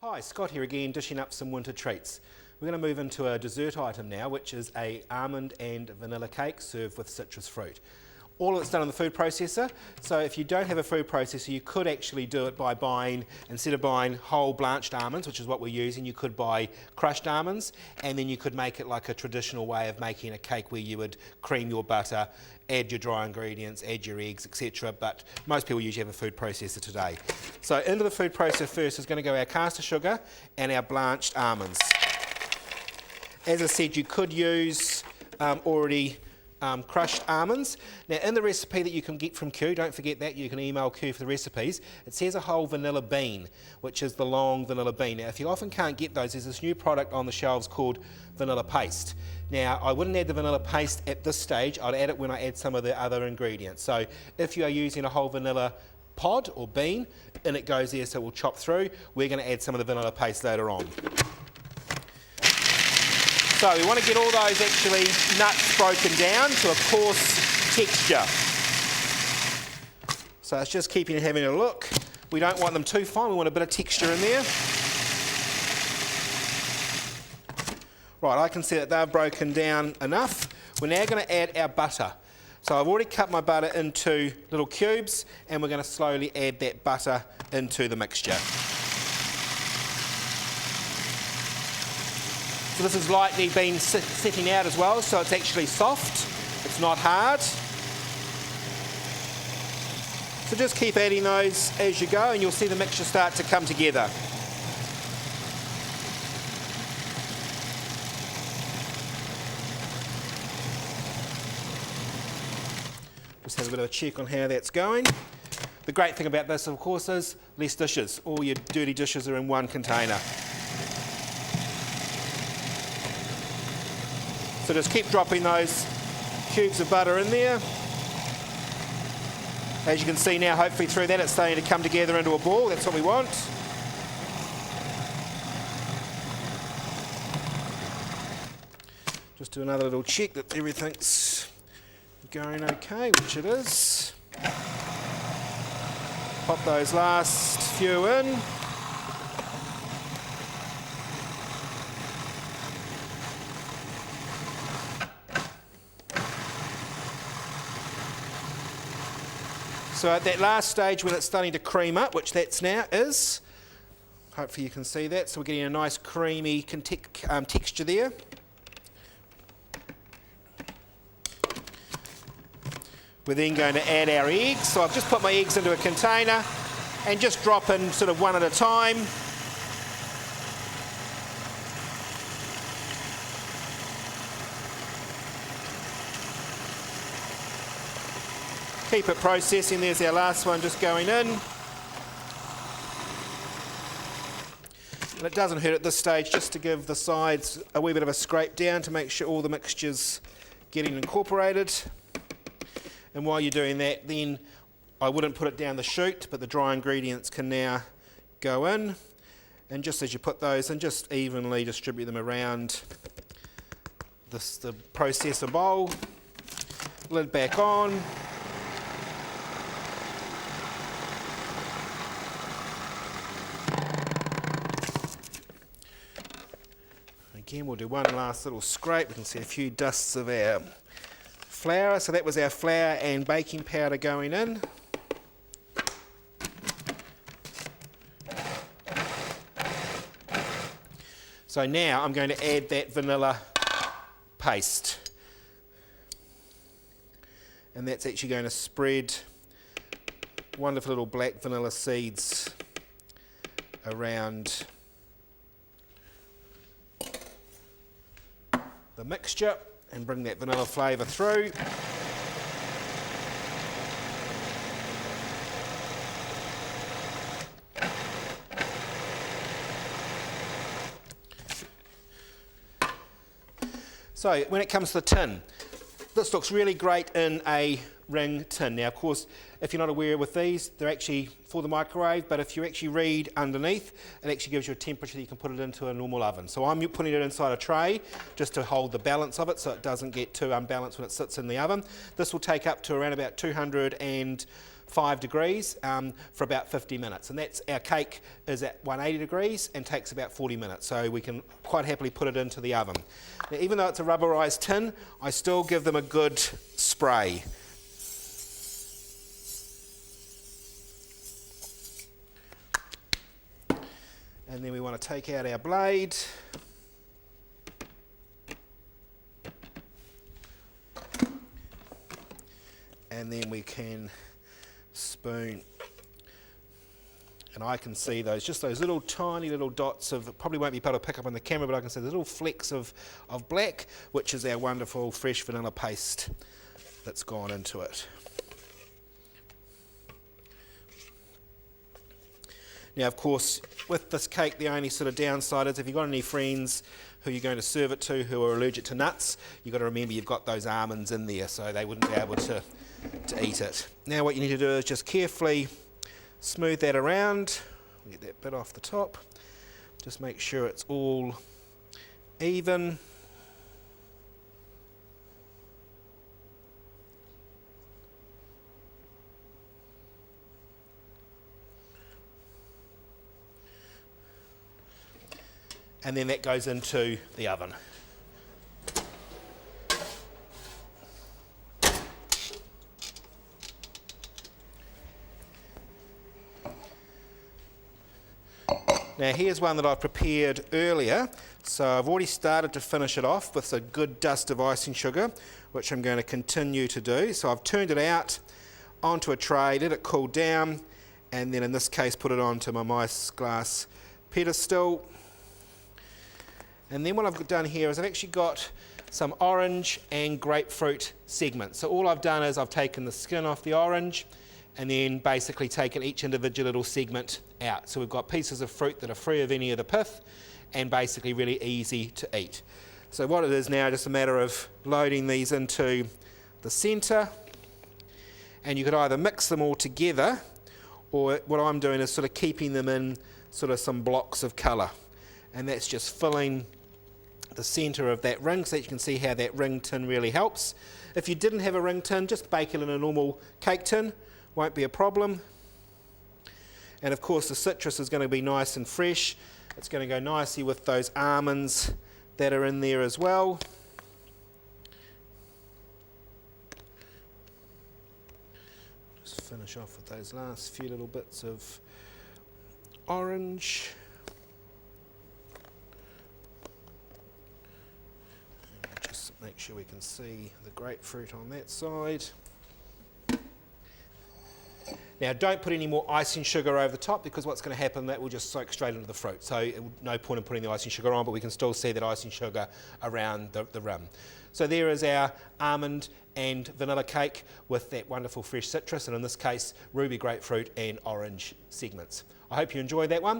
Hi, Scott here again, dishing up some winter treats. We're going to move into a dessert item now, which is a almond and vanilla cake served with citrus fruit. All of it's done in the food processor, so if you don't have a food processor, you could actually do it by buying, instead of buying whole blanched almonds, which is what we're using, you could buy crushed almonds, and then you could make it like a traditional way of making a cake where you would cream your butter, add your dry ingredients, add your eggs, etc. But most people usually have a food processor today. So into the food processor first is going to go our caster sugar and our blanched almonds. As I said, you could use already crushed almonds. Now in the recipe that you can get from Q, don't forget that, you can email Q for the recipes, it says a whole vanilla bean, which is the long vanilla bean. Now if you often can't get those, there's this new product on the shelves called vanilla paste. Now I wouldn't add the vanilla paste at this stage, I'd add it when I add some of the other ingredients. So if you are using a whole vanilla pod or bean, in it goes there so it will chop through. We're going to add some of the vanilla paste later on. So we want to get all those actually nuts broken down to a coarse texture. So it's just keeping it having a look. We don't want them too fine, we want a bit of texture in there. Right, I can see that they've broken down enough. We're now going to add our butter. So I've already cut my butter into little cubes and we're going to slowly add that butter into the mixture. So this has lightly been sitting out as well, so it's actually soft, it's not hard. So just keep adding those as you go and you'll see the mixture start to come together. Just have a bit of a check on how that's going. The great thing about this, of course, is less dishes. All your dirty dishes are in one container. So just keep dropping those cubes of butter in there. As you can see now, hopefully through that it's starting to come together into a ball. That's what we want. Just do another little check that everything's going okay, which it is. Pop those last few in. So at that last stage when it's starting to cream up, which that's now is, hopefully you can see that, so we're getting a nice creamy texture there. We're then going to add our eggs. So I've just put my eggs into a container and just drop in sort of one at a time. Keep it processing, there's our last one just going in. And it doesn't hurt at this stage just to give the sides a wee bit of a scrape down to make sure all the mixture's getting incorporated. And while you're doing that, then I wouldn't put it down the chute, but the dry ingredients can now go in. And just as you put those in, just evenly distribute them around the processor bowl. Lid back on. Again, we'll do one last little scrape. We can see a few dusts of our flour. So that was our flour and baking powder going in. So now I'm going to add that vanilla paste. And that's actually going to spread wonderful little black vanilla seeds around the mixture and bring that vanilla flavour through. So when it comes to the tin, this looks really great in a ring tin. Now of course, if you're not aware with these, they're actually for the microwave, but if you actually read underneath, it actually gives you a temperature that you can put it into a normal oven. So I'm putting it inside a tray just to hold the balance of it so it doesn't get too unbalanced when it sits in the oven. This will take up to around about 200 and 5 degrees for about 50 minutes. And that's, our cake is at 180 degrees and takes about 40 minutes. So we can quite happily put it into the oven. Now, even though it's a rubberized tin, I still give them a good spray. And then we want to take out our blade. And then we can spoon. And I can see those, just those little tiny little dots of, probably won't be able to pick up on the camera, but I can see the little flecks of black, which is our wonderful fresh vanilla paste that's gone into it. Now, of course, with this cake, the only sort of downside is if you've got any friends who you're going to serve it to who are allergic to nuts, you've got to remember you've got those almonds in there, so they wouldn't be able to eat it. Now what you need to do is just carefully smooth that around, get that bit off the top, just make sure it's all even. And then that goes into the oven. Now here's one that I prepared earlier. So I've already started to finish it off with a good dust of icing sugar, which I'm going to continue to do. So I've turned it out onto a tray, let it cool down, and then in this case put it onto my nice glass pedestal. And then what I've done here is I've actually got some orange and grapefruit segments. So all I've done is I've taken the skin off the orange and then basically taken each individual little segment out. So we've got pieces of fruit that are free of any of the pith and basically really easy to eat. So what it is now, just a matter of loading these into the centre, and you could either mix them all together, or what I'm doing is sort of keeping them in sort of some blocks of colour, and that's just filling the centre of that ring, so that you can see how that ring tin really helps. If you didn't have a ring tin, just bake it in a normal cake tin, won't be a problem. And of course the citrus is going to be nice and fresh. It's going to go nicely with those almonds that are in there as well. Just finish off with those last few little bits of orange. Make sure we can see the grapefruit on that side. Now don't put any more icing sugar over the top, because what's going to happen, that will just soak straight into the fruit. So no point in putting the icing sugar on, but we can still see that icing sugar around the rim. So there is our almond and vanilla cake with that wonderful fresh citrus, and in this case ruby grapefruit and orange segments. I hope you enjoyed that one.